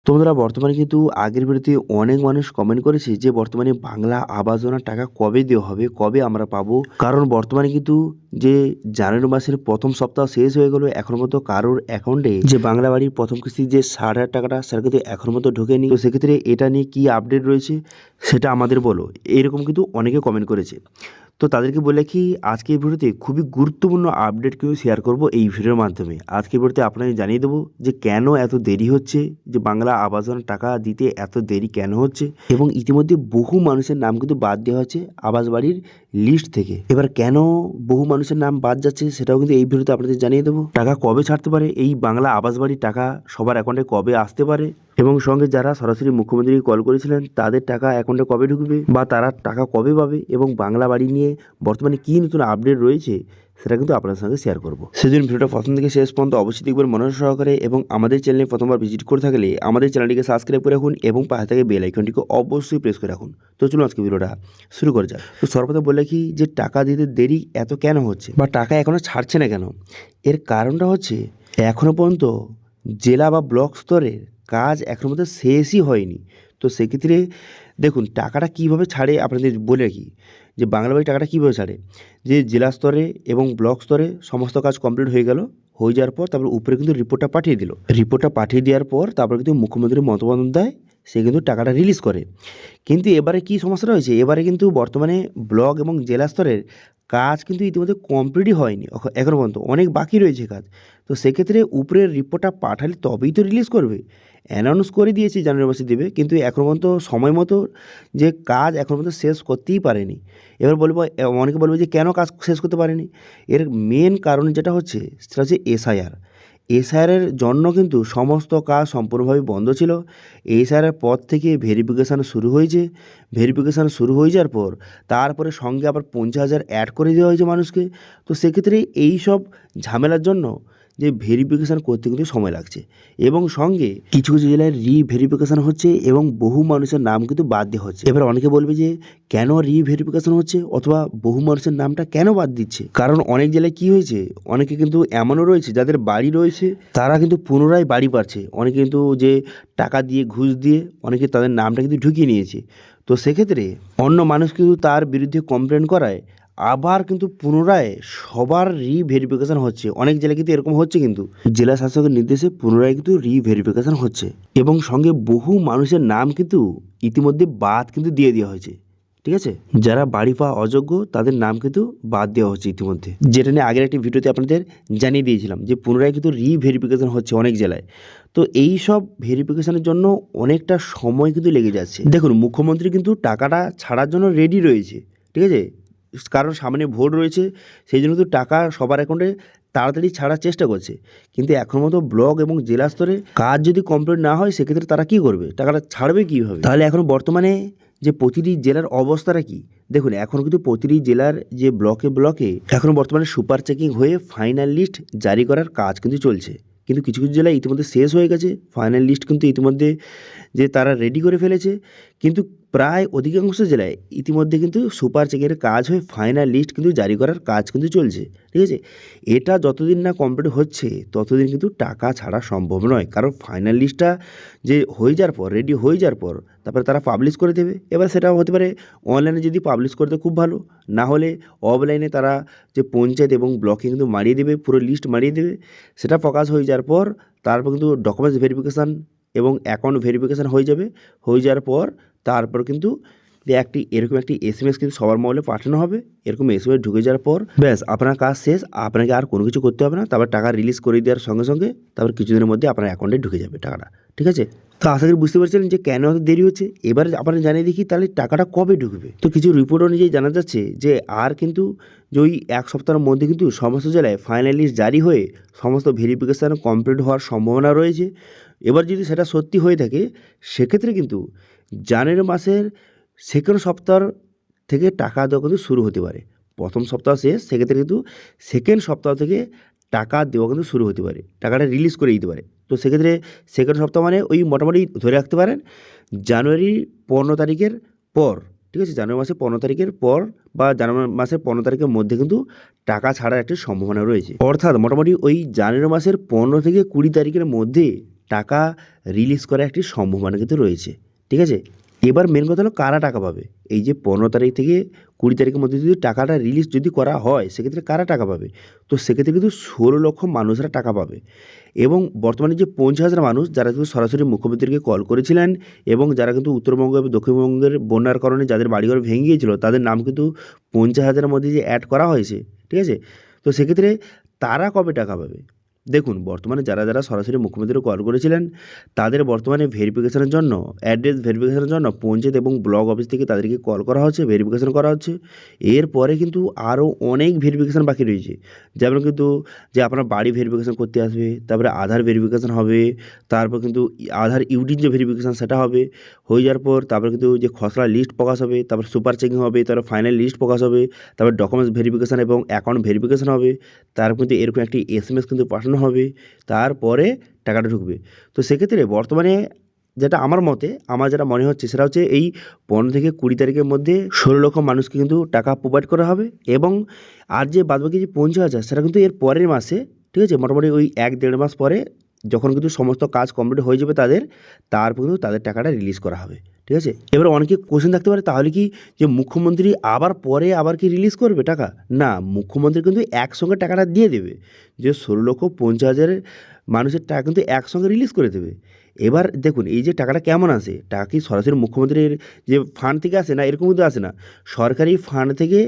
তো বন্ধুরা বর্তমানে কিন্তু আগের ভিডিওতে অনেক মানুষ কমেন্ট করেছে যে বর্তমানে বাংলা আবাস যোজনার টাকা কবে দেওয়া হবে, কবে আমরা পাবো। কারণ বর্তমানে কিন্তু যে জানুয়ারি মাসের প্রথম সপ্তাহ শেষ হয়ে গেল, এখন মতো কারোর অ্যাকাউন্টে যে বাংলা বাড়ির প্রথম কিস্তির যে 60,000 টাকাটা সেটা কিন্তু এখন মতো ঢোকেনি। তো সেক্ষেত্রে এটা নিয়ে কি আপডেট রয়েছে সেটা আমাদের বলো, এরকম কিন্তু অনেকে কমেন্ট করেছে। তো তাদেরকে বলে কি আজকে এই ভিডিওতে খুবই গুরুত্বপূর্ণ আপডেট কিন্তু শেয়ার করব এই ভিডিওর মাধ্যমে। আজকের ভিডিওতে আপনাদের জানিয়ে দেবো যে কেন এত দেরি হচ্ছে, যে বাংলা আবাস যোজনার টাকা দিতে এত দেরি কেন হচ্ছে, এবং ইতিমধ্যে বহু মানুষের নাম কিন্তু বাদ দেওয়া হচ্ছে আবাস বাড়ির লিস্ট থেকে। এবার কেন বহু মানুষের নাম বাদ যাচ্ছে সেটাও কিন্তু এই ভিডিওতে আপনাদের জানিয়ে দেবো। টাকা কবে ছাড়তে পারে, এই বাংলা আবাস বাড়ির টাকা সবার অ্যাকাউন্টে কবে আসতে পারে, এবং সঙ্গে যারা সরাসরি মুখ্যমন্ত্রীকে কল করেছিলেন তাদের টাকা অ্যাকাউন্টে কবে ঢুকবে বা তারা টাকা কবে পাবে, এবং বাংলা বাড়ি নিয়ে বর্তমানে কী নতুন আপডেট রয়েছে সেটা কিন্তু আপনার সঙ্গে শেয়ার করবো। সেজন্য ভিডিওটা প্রথম থেকে শেষ পর্যন্ত অবশ্যই দেখবেন মনোযোগ সহকারে, এবং আমাদের চ্যানেলে প্রথমবার ভিজিট করে থাকলে আমাদের চ্যানেলটিকে সাবস্ক্রাইব করে রাখুন এবং পাশে থেকে বেল আইকনটিকে অবশ্যই প্রেস করে রাখুন। তো চলুন আজকে ভিডিওটা শুরু করে যাক। তো সর্বপ্রথম বলে কি যে টাকা দিতে দেরি এত কেন হচ্ছে বা টাকা এখনও ছাড়ছে না কেন, এর কারণটা হচ্ছে এখনও পর্যন্ত জেলা বা ব্লক স্তরের কাজ এখনো মধ্যে শেষই হয়নি। তো সেক্ষেত্রে দেখুন টাকাটা কীভাবে ছাড়ে আপনাদের বলে রাখি, যে বাংলা বাড়ি টাকাটা কীভাবে ছাড়ে, যে জেলা স্তরে এবং ব্লক স্তরে সমস্ত কাজ কমপ্লিট হয়ে গেল, হয়ে যাওয়ার পর তারপর উপরে কিন্তু রিপোর্টটা পাঠিয়ে দিল। রিপোর্টটা পাঠিয়ে দেওয়ার পর তারপর কিন্তু মুখ্যমন্ত্রী মমতা বন্দ্যোপাধ্যায় সে কিন্তু টাকাটা রিলিজ করে। কিন্তু এবারে কি সমস্যাটা হয়েছে, এবারে কিন্তু বর্তমানে ব্লক এবং জেলা স্তরের কাজ কিন্তু ইতিমধ্যে কমপ্লিটই হয়নি, এখনও পর্যন্ত অনেক বাকি রয়েছে কাজ। তো সেক্ষেত্রে উপরের রিপোর্টটা পাঠালে তবেই তো রিলিজ করবে। অ্যানাউন্স করে দিয়েছি জানুয়ারি মাসে দেবে, কিন্তু এখনও পর্যন্ত সময় মতো যে কাজ এখনও পর্যন্ত শেষ করতেই পারেনি। এবার বলবো, অনেকে বলবে যে কেন কাজ শেষ করতে পারেনি, এর মেন কারণ যেটা হচ্ছে সেটা হচ্ছে এসআইআরের জন্য কিন্তু সমস্ত কাজ সম্পূর্ণভাবে বন্ধ ছিল। এসআইআরের পর থেকে ভেরিফিকেশান শুরু হয়েছে, ভেরিফিকেশান শুরু হয়ে যাওয়ার পর তারপরে সঙ্গে আবার 50,000 অ্যাড করে দেওয়া হয়েছে মানুষকে। তো সেক্ষেত্রে এই সব ঝামেলার জন্য যে ভেরিফিকেশান করতে কিন্তু সময় লাগছে, এবং সঙ্গে কিছু কিছু জেলায় রিভেরিফিকেশান হচ্ছে এবং বহু মানুষের নাম কিন্তু বাদ দেওয়া হচ্ছে। এবার অনেকে বলবে যে কেন রিভেরিফিকেশান হচ্ছে অথবা বহু মানুষের নামটা কেন বাদ দিচ্ছে, কারণ অনেক জেলায় কি হয়েছে, অনেকে কিন্তু এমনও রয়েছে যাদের বাড়ি রয়েছে তারা কিন্তু পুনরায় বাড়ি পাচ্ছে, অনেকে কিন্তু যে টাকা দিয়ে ঘুষ দিয়ে অনেকে তাদের নামটা কিন্তু ঢুকিয়ে নিয়েছে। তো সেক্ষেত্রে অন্য মানুষ কিন্তু তার বিরুদ্ধে কমপ্লেন করায় আবার কিন্তু পুনরায় সবার রিভেরিফিকেশান হচ্ছে। অনেক জেলায় কিন্তু এরকম হচ্ছে, কিন্তু জেলা শাসকের নির্দেশে পুনরায় কিন্তু রিভেরিফিকেশান হচ্ছে, এবং সঙ্গে বহু মানুষের নাম কিন্তু ইতিমধ্যে বাদ কিন্তু দিয়ে দেওয়া হয়েছে। ঠিক আছে, যারা বাড়ি পাওয়া অযোগ্য তাদের নাম কিন্তু বাদ দেওয়া হচ্ছে ইতিমধ্যে, যেটা নিয়ে আগের একটি ভিডিওতে আপনাদের জানিয়ে দিয়েছিলাম যে পুনরায় কিন্তু রিভেরিফিকেশান হচ্ছে অনেক জেলায়। তো এই সব ভেরিফিকেশানের জন্য অনেকটা সময় কিন্তু লেগে যাচ্ছে। দেখুন মুখ্যমন্ত্রী কিন্তু টাকাটা ছাড়ার জন্য রেডি রয়েছে, ঠিক আছে, কারণ সামনে ভোট রয়েছে, সেই জন্য তো টাকা সবার অ্যাকাউন্টে তাড়াতাড়ি ছাড়ার চেষ্টা করছে। কিন্তু এখন মতো ব্লক এবং জেলা স্তরে কাজ যদি কমপ্লিট না হয় সেক্ষেত্রে তারা কী করবে, টাকাটা ছাড়বে কীভাবে? তাহলে এখন বর্তমানে যে প্রতিটি জেলার অবস্থাটা কি দেখুন, এখন কিন্তু প্রতিটি জেলার যে ব্লকে ব্লকে এখন বর্তমানে সুপার চেকিং হয়ে ফাইনাল লিস্ট জারি করার কাজ কিন্তু চলছে। কিন্তু কিছু কিছু জেলায় ইতিমধ্যে শেষ হয়ে গেছে, ফাইনাল লিস্ট কিন্তু ইতিমধ্যে যে তারা রেডি করে ফেলেছে। কিন্তু প্রায় অধিকাংশ জেলায় ইতিমধ্যে কিন্তু সুপার চেকের কাজ হয়ে ফাইনাল লিস্ট কিন্তু জারি করার কাজ কিন্তু চলছে। ঠিক আছে, এটা যতদিন না কমপ্লিট হচ্ছে ততদিন কিন্তু টাকা ছাড়া সম্ভব নয়, কারণ ফাইনাল লিস্টটা যে হয়ে যাওয়ার পর, রেডি হয়ে যাওয়ার পর তারপরে তারা পাবলিশ করে দেবে। এবার সেটা হতে পারে অনলাইনে যদি পাবলিশ করে দেয় খুব ভালো, না হলে অফলাইনে তারা যে পঞ্চায়েত এবং ব্লকে কিন্তু মারিয়ে দেবে, পুরো লিস্ট মারিয়ে দেবে। সেটা প্রকাশ হয়ে যাওয়ার পর তারপর কিন্তু ডকুমেন্টস ভেরিফিকেশান এবং অ্যাকাউন্ট ভেরিফিকেশান হয়ে যাবে। হয়ে যাওয়ার পর তারপর কিন্তু এরকম একটি এসএমএস কিন্তু সবার মোবাইলে পাঠানো হবে। এরকম এসএমএস ঢুকে যাওয়ার পর ব্যাস আপনার কাজ শেষ, আপনাকে আর কোনো কিছু করতে হবে না। তারপর টাকা রিলিজ করে দেওয়ার সঙ্গে সঙ্গে তারপর কিছুদিনের মধ্যে আপনার অ্যাকাউন্টে ঢুকে যাবে টাকাটা। ঠিক আছে, তো আশা করি বুঝতে পারছিলেন যে কেন এত দেরি হচ্ছে। এবার আপনারা জানিয়ে দেখি তাহলে টাকাটা কবে ঢুকবে। তো কিছু রিপোর্ট অনুযায়ী জানা যাচ্ছে যে আর কিন্তু যে ওই এক সপ্তাহের মধ্যে কিন্তু সমস্ত জেলায় ফাইনাল লিস্ট জারি হয়ে সমস্ত ভেরিফিকেশান কমপ্লিট হওয়ার সম্ভাবনা রয়েছে। এবার যদি সেটা সত্যি হয়ে থাকে সেক্ষেত্রে কিন্তু জানুয়ারি মাসের সেকেন্ড সপ্তাহ থেকে টাকা দেওয়া কিন্তু শুরু হতে পারে। প্রথম সপ্তাহ শেষ, সেক্ষেত্রে কিন্তু সেকেন্ড সপ্তাহ থেকে টাকা দেওয়া কিন্তু শুরু হতে পারে, টাকাটা রিলিজ করে দিতে পারে। তো সেক্ষেত্রে সেকেন্ড সপ্তাহ মানে ওই মোটামুটি ধরে রাখতে পারেন জানুয়ারি 15 তারিখের পর। ঠিক আছে, জানুয়ারি মাসের 15 তারিখের পর বা জানুয়ারি মাসের 15 তারিখের মধ্যে কিন্তু টাকা ছাড়ার একটি সম্ভাবনা রয়েছে। অর্থাৎ মোটামুটি ওই জানুয়ারি মাসের 15 থেকে 20 তারিখের মধ্যে টাকা রিলিজ করার একটি সম্ভাবনা কিন্তু রয়েছে। ঠিক আছে, এবার মেন কথা হলো কারা টাকা পাবে। এই যে 15 তারিখ থেকে 20 তারিখের মধ্যে যদি টাকাটা রিলিজ যদি করা হয়, সেক্ষেত্রে কারা টাকা পাবে? তো সেক্ষেত্রে কিন্তু 16 লক্ষ মানুষরা টাকা পাবে। এবং বর্তমানে যে 50,000 মানুষ যারা কিন্তু সরাসরি মুখ্যমন্ত্রীকে কল করেছিলেন এবং যারা কিন্তু উত্তরবঙ্গ এবং দক্ষিণবঙ্গের বন্যার কারণে যাদের বাড়িঘর ভেঙে গিয়েছিল, তাদের নাম কিন্তু 50,000-এর মধ্যে যে অ্যাড করা হয়েছে, ঠিক আছে? তো সেক্ষেত্রে তারা কবে টাকা পাবে? দেখুন, বর্তমানে যারা সরাসরি মুখ্যমন্ত্রীকে কল করেছিলেন, তাদের বর্তমানে ভেরিফিকেশনের জন্য, অ্যাড্রেস ভেরিফিকেশনের জন্য পঞ্চায়েত এবং ব্লক অফিস থেকে তাদেরকে কল করা হচ্ছে, ভেরিফিকেশন করা হচ্ছে। এরপরে কিন্তু আরও অনেক ভেরিফিকেশন বাকি রয়েছে। যেমন কিন্তু যে আপনার বাড়ি ভেরিফিকেশন করতে আসবে, তারপরে আধার ভেরিফিকেশন হবে, তারপর কিন্তু আধার ইউডির যে ভেরিফিকেশন সেটা হবে। হয়ে যাওয়ার পর তারপর কিন্তু যে খসড়া লিস্ট প্রকাশ হবে, তারপর সুপার চেকিং হবে, তারপর ফাইনাল লিস্ট প্রকাশ হবে, তারপর ডকুমেন্টস ভেরিফিকেশন এবং অ্যাকাউন্ট ভেরিফিকেশন হবে। তারপর কিন্তু এরকম একটি SMS কিন্তু পাঠানো হবে, তারপরে টাকাটা ঢুকবে। তো সেক্ষেত্রে বর্তমানে যেটা আমার মতে, আমার যেটা মনে হচ্ছে সেটা হচ্ছে এই 15 থেকে 20 তারিখের মধ্যে 16 লক্ষ মানুষকে কিন্তু টাকা প্রোভাইড করা হবে। এবং আর যে বাদবাকি যে 50,000 সেটা কিন্তু এর পরের মাসে, ঠিক আছে, মোটামুটি ওই 1-1.5 মাস পরে যখন কিন্তু সমস্ত কাজ কমপ্লিট হয়ে যাবে তাদের, তারপর কিন্তু তাদের টাকাটা রিলিজ করা হবে। ঠিক আছে, এবার অনেকে কোশ্চেন থাকতে পারে, তাহলে কি যে মুখ্যমন্ত্রী পরে আবার কি রিলিজ করবে টাকা? না, মুখ্যমন্ত্রী কিন্তু একসঙ্গে টাকাটা দিয়ে দেবে। যে 16,50,000 মানুষের টাকা কিন্তু একসঙ্গে রিলিজ করে দেবে। এবার দেখুন, এই যে টাকাটা কেমন আসে, টাকা কি সরাসরি মুখ্যমন্ত্রীর যে ফান্ড থেকে আসে? না, এরকম কিন্তু আসে না। সরকারি ফান্ড থেকে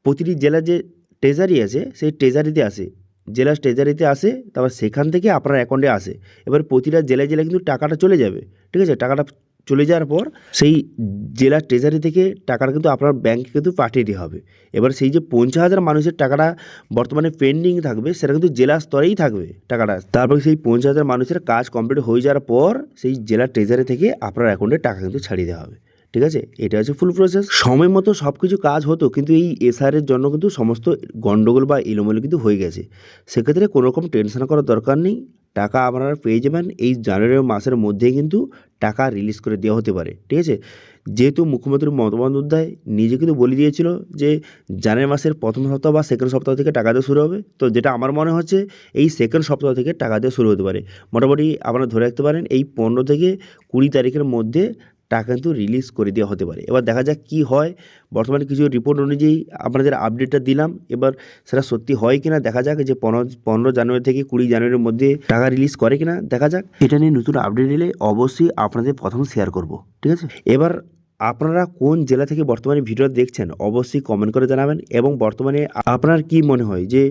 প্রতিটি জেলার যে ট্রেজারি আছে, সেই ট্রেজারিতে আসে, জেলার ট্রেজারিতে আসে, তারপর সেখান থেকে আপনার অ্যাকাউন্টে আসে। এবার প্রতিটা জেলায় কিন্তু টাকাটা চলে যাবে। ঠিক আছে, টাকাটা চলে যাওয়ার পর সেই জেলার ট্রেজারি থেকে টাকাটা কিন্তু আপনার ব্যাঙ্কে কিন্তু পাঠিয়ে দেওয়া হবে। এবার সেই যে 50,000 মানুষের টাকাটা বর্তমানে পেন্ডিং থাকবে, সেটা কিন্তু জেলা স্তরেই থাকবে টাকাটা। তারপর সেই 50,000 মানুষের কাজ কমপ্লিট হয়ে যাওয়ার পর সেই জেলার ট্রেজারি থেকে আপনার অ্যাকাউন্টে টাকা কিন্তু ছাড়িয়ে দেওয়া হবে। ঠিক আছে, এটা হচ্ছে ফুল প্রসেস। সময় মতো সব কিছু কাজ হতো, কিন্তু এই এসআরের জন্য কিন্তু সমস্ত গণ্ডগোল বা এলোমেলো কিন্তু হয়ে গেছে। সেক্ষেত্রে কোনো রকম টেনশন করার দরকার নেই, টাকা আপনারা পেয়ে যাবেন। এই জানুয়ারি মাসের মধ্যেই কিন্তু টাকা রিলিজ করে দেওয়া হতে পারে। ঠিক আছে, যেহেতু মুখ্যমন্ত্রী মমতা বন্দ্যোপাধ্যায় নিজে কিন্তু বলে দিয়েছিল যে জানুয়ারি মাসের প্রথম সপ্তাহ বা সেকেন্ড সপ্তাহ থেকে টাকা দেওয়া শুরু হবে। তো যেটা আমার মনে হচ্ছে এই সেকেন্ড সপ্তাহ থেকে টাকা দেওয়া শুরু হতে পারে। মোটামুটি আপনারা ধরে রাখতে পারেন এই 15 থেকে 20 তারিখের মধ্যে টাকা কিন্তু রিলিজ করে দেওয়া হতে পারে। এবার দেখা যাক কী হয়। বর্তমানে কিছু রিপোর্ট অনুযায়ী আপনাদের আপডেটটা দিলাম, এবার সেটা সত্যি হয় কিনা দেখা যাক। যে 15 জানুয়ারি থেকে 20 জানুয়ারির মধ্যে টাকা রিলিজ করে কিনা দেখা যাক। এটা নিয়ে নতুন আপডেট এলে অবশ্যই আপনাদের প্রথম শেয়ার করব। ঠিক আছে, এবার আপনারা কোন জেলা থেকে বর্তমানে ভিডিও দেখছেন অবশ্যই কমেন্ট করে জানাবেন। এবং বর্তমানে আপনার কি মনে হয় যে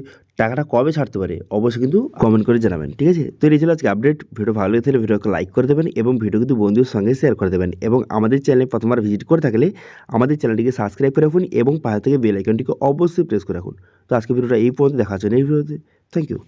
টাকাটা কবে ছাড়তে পারে, অবশ্যই কিন্তু কমেন্ট করে জানাবেন। ঠিক আছে, তো এই ছিল আজকে আপডেট। ভিডিও ভালো লেগে থাকলে ভিডিওকে লাইক করে দেবেন এবং ভিডিও কিন্তু বন্ধুদের সঙ্গে শেয়ার করে দেবেন। এবং আমাদের চ্যানেলে প্রথমবার ভিজিট করে থাকলে আমাদের চ্যানেলটিকে সাবস্ক্রাইব করে রাখুন এবং পাশে থেকে বেল আইকনটিকে অবশ্যই প্রেস করে রাখুন। তো আজকে ভিডিওটা এই পর্যন্ত, দেখা হচ্ছে নেক্সট ভিডিওতে। Thank you.